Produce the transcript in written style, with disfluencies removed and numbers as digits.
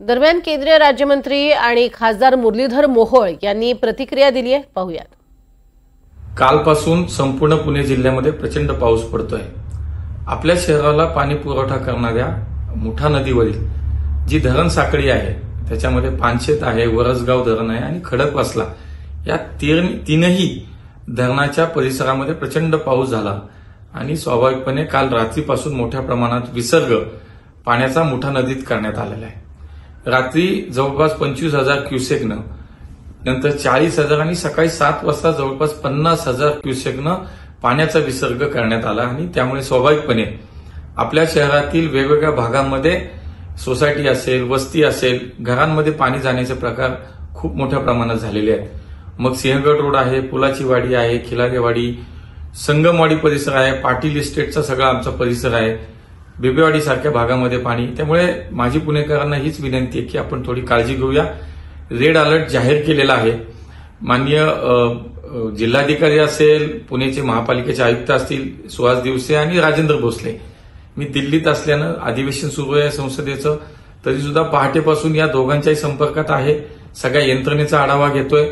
दरम्यान केंद्रीय राज्यमंत्री आणि खासदार मुरलीधर मोहोळ यांनी प्रतिक्रिया दिली आहे, पाहूयात। कालपासून संपूर्ण पुणे जिल्ह्यामध्ये प्रचंड पाऊस पडतोय। आपल्या शहराला पाणी पुरवठा करणाऱ्या मुठा नदीवरील जी धरण साखळी आहे त्याच्यामध्ये पानशेत आहे, वरसगाव धरण आहे आणि खडकवासला या तीनही धरणाच्या परिसरामध्ये प्रचंड पाऊस झाला आणि स्वाभाविकपणे काल रात्रीपासून मोठ्या प्रमाणात विसर्ग पाण्याचा मुठा नदीत करण्यात आलेला आहे। रात्री जवळपास 25,000 क्युसेकनं, नंतर 40,000 आणि सकाळी 7 वाजता जवळपास 50,000 क्युसेकनं पाण्याचा विसर्ग करण्यात आला आणि त्यामुळे स्वाभाविकपणे आपल्या शहरातील वेगवेगळ्या भागांमध्ये सोसायटी असेल, वस्ती असेल, घरांमध्ये पाणी जाण्याचे प्रकार खूप मोठ्या प्रमाणात झालेले आहेत। मग सिंहगड रोड आहे, पुलाची वाडी आहे, खिलारेवाडी, संगमवाडी परिसर आहे, पाटील इस्टेटचा सगळा आमचा परिसर आहे, बेबेवाडी सारख्या भागामध्ये पाणी। त्यामुळे माझी पुणेकरांना हीच विनंती आहे की आपण थोडी काळजी घेऊया। रेड अलर्ट जाहीर केलेला आहे। माननीय जिल्हाधिकारी असेल, पुण्याचे महापालिकेचे आयुक्त असतील सुहास दिवसे आणि राजेंद्र भोसले, मी दिल्लीत असल्यानं अधिवेशन सुरू आहे संसदेचं, तरी सुद्धा पहाटेपासून या दोघांच्याही संपर्कात आहे, सगळ्या यंत्रणेचा आढावा घेतोय।